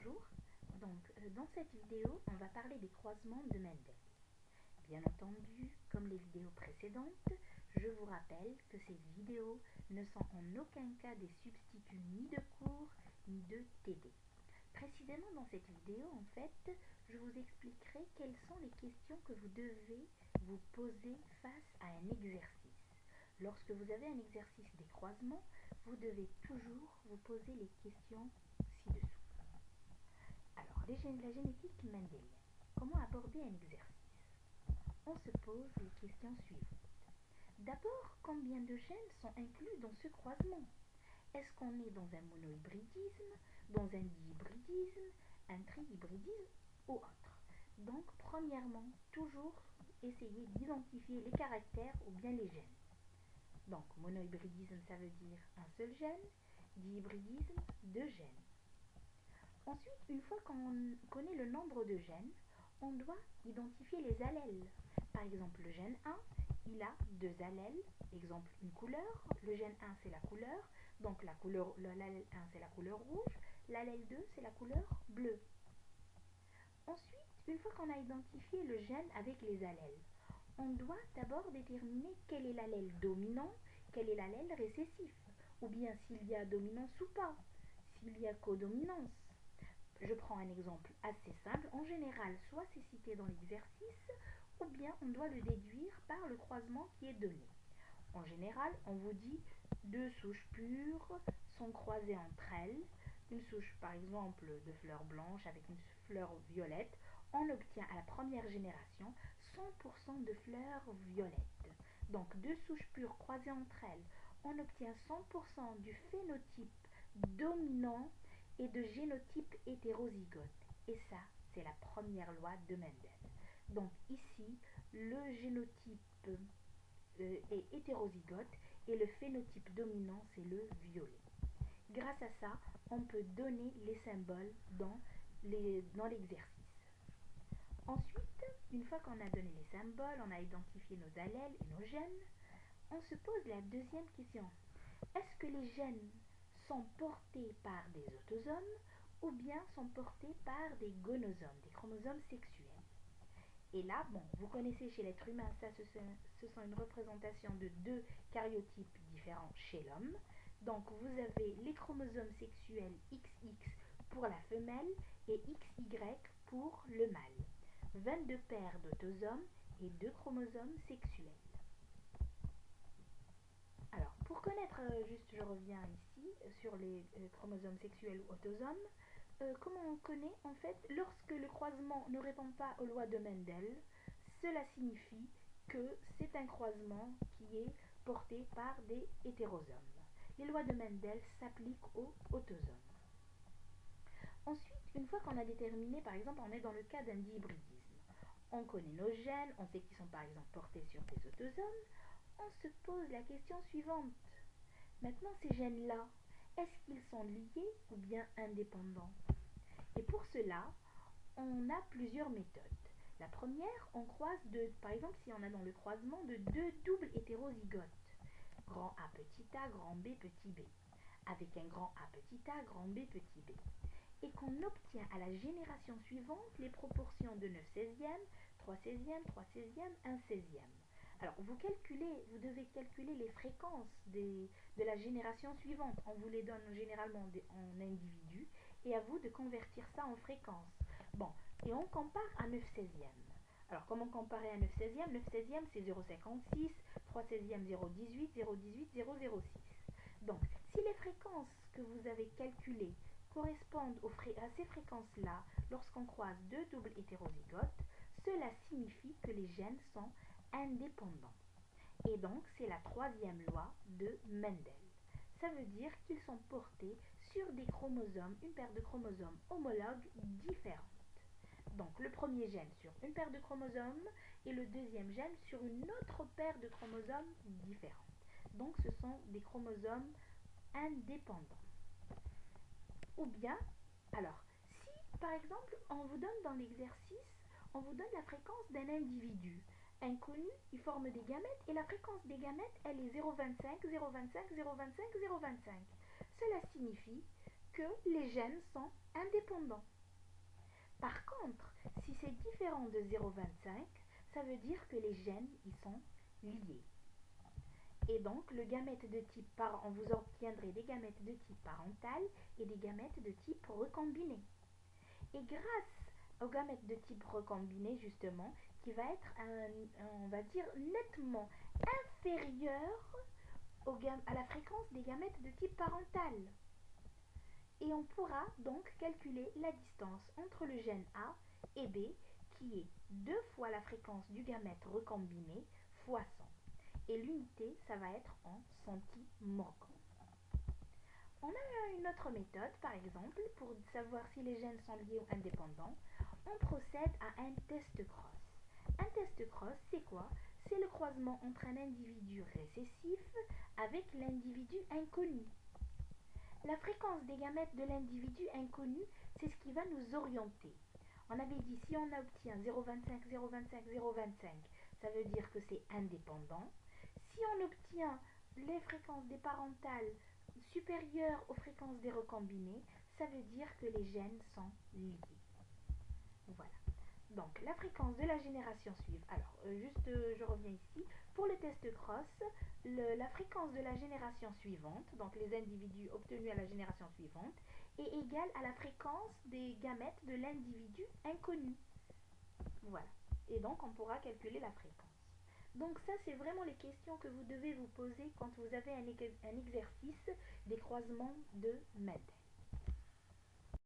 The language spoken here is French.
Bonjour, dans cette vidéo, on va parler des croisements de Mendel. Bien entendu, comme les vidéos précédentes, je vous rappelle que ces vidéos ne sont en aucun cas des substituts ni de cours ni de TD. Précisément dans cette vidéo, en fait, je vous expliquerai quelles sont les questions que vous devez vous poser face à un exercice. Lorsque vous avez un exercice des croisements, vous devez toujours vous poser les questions ci-dessous. Alors, la génétique mendélienne. Comment aborder un exercice? On se pose les questions suivantes. D'abord, combien de gènes sont inclus dans ce croisement? Est-ce qu'on est dans un monohybridisme, dans un dihybridisme, un trihybridisme ou autre? Donc, premièrement, toujours essayer d'identifier les caractères ou bien les gènes. Donc, monohybridisme, ça veut dire un seul gène, dihybridisme, deux gènes. Ensuite, une fois qu'on connaît le nombre de gènes, on doit identifier les allèles. Par exemple, le gène 1, il a deux allèles. Exemple, une couleur. Le gène 1, c'est la couleur. Donc, l'allèle 1, c'est la couleur rouge. L'allèle 2, c'est la couleur bleue. Ensuite, une fois qu'on a identifié le gène avec les allèles, on doit d'abord déterminer quel est l'allèle dominant, quel est l'allèle récessif, ou bien s'il y a dominance ou pas, s'il y a codominance. Je prends un exemple assez simple. En général, soit c'est cité dans l'exercice, ou bien on doit le déduire par le croisement qui est donné. En général, on vous dit deux souches pures sont croisées entre elles. Une souche, par exemple, de fleurs blanches avec une fleur violette, on obtient à la première génération 100% de fleurs violettes. Donc, deux souches pures croisées entre elles, on obtient 100% du phénotype dominant et de génotype hétérozygote. Et ça, c'est la première loi de Mendel. Donc ici, le génotype est hétérozygote et le phénotype dominant, c'est le violet. Grâce à ça, on peut donner les symboles dans l'exercice. Ensuite, une fois qu'on a donné les symboles, on a identifié nos allèles et nos gènes, on se pose la deuxième question. Est-ce que les gènes sont portés par des autosomes ou bien sont portés par des gonosomes, des chromosomes sexuels? Et là, bon, vous connaissez chez l'être humain, ça ce sont une représentation de deux karyotypes différents chez l'homme. Donc vous avez les chromosomes sexuels XX pour la femelle et XY pour le mâle. 22 paires d'autosomes et 2 chromosomes sexuels. Alors, pour connaître, juste je reviens ici sur les chromosomes sexuels ou autosomes, comment on connaît? En fait, lorsque le croisement ne répond pas aux lois de Mendel, cela signifie que c'est un croisement qui est porté par des hétérosomes. Les lois de Mendel s'appliquent aux autosomes. Ensuite, une fois qu'on a déterminé, par exemple, on est dans le cas d'un dihybridisme. On connaît nos gènes, on sait qu'ils sont par exemple portés sur des autosomes. On se pose la question suivante. Maintenant, ces gènes-là, est-ce qu'ils sont liés ou bien indépendants? Et pour cela, on a plusieurs méthodes. La première, on croise par exemple, si on a dans le croisement de deux doubles hétérozygotes, grand A petit a, grand B petit b, avec un grand A petit a, grand B petit b, et qu'on obtient à la génération suivante les proportions de 9 16e, 3 16e, 3 16e, 1 16e. Alors, vous devez calculer les fréquences de la génération suivante. On vous les donne généralement en individus et à vous de convertir ça en fréquences. Bon, et on compare à 9 16e. Alors, comment comparer à 9 16e? 9 16e, c'est 0,56, 3 16e, 0,18, 0,18, 0,06. Donc, si les fréquences que vous avez calculées correspondent à ces fréquences-là lorsqu'on croise deux doubles hétérozygotes, cela signifie que les gènes sont indépendants. Et donc, c'est la troisième loi de Mendel. Ça veut dire qu'ils sont portés sur des chromosomes, une paire de chromosomes homologues différentes. Donc, le premier gène sur une paire de chromosomes et le deuxième gène sur une autre paire de chromosomes différentes. Donc, ce sont des chromosomes indépendants. Ou bien, alors, si par exemple, on vous donne dans l'exercice, on vous donne la fréquence d'un individu inconnu, il forme des gamètes et la fréquence des gamètes, elle est 0,25, 0,25, 0,25, 0,25. Cela signifie que les gènes sont indépendants. Par contre, si c'est différent de 0,25, ça veut dire que les gènes y sont liés. Et donc, le gamète de type parent, vous obtiendrez des gamètes de type parental et des gamètes de type recombiné. Et grâce aux gamètes de type recombiné, justement, qui va être, on va dire, nettement inférieur à la fréquence des gamètes de type parental. Et on pourra donc calculer la distance entre le gène A et B, qui est 2 fois la fréquence du gamète recombiné fois 100. Et l'unité, ça va être en centimorgans. On a une autre méthode, par exemple, pour savoir si les gènes sont liés ou indépendants. On procède à un test cross. Un test cross, c'est quoi? C'est le croisement entre un individu récessif avec l'individu inconnu. La fréquence des gamètes de l'individu inconnu, c'est ce qui va nous orienter. On avait dit si on obtient 0,25, 0,25, 0,25, ça veut dire que c'est indépendant. Si on obtient les fréquences des parentales supérieures aux fréquences des recombinés, ça veut dire que les gènes sont liés. Voilà. Donc, la fréquence de la génération suivante. Alors, je reviens ici. Pour le test cross, la fréquence de la génération suivante, donc les individus obtenus à la génération suivante, est égale à la fréquence des gamètes de l'individu inconnu. Voilà. Et donc, on pourra calculer la fréquence. Donc ça, c'est vraiment les questions que vous devez vous poser quand vous avez un exercice des croisements de Mendel.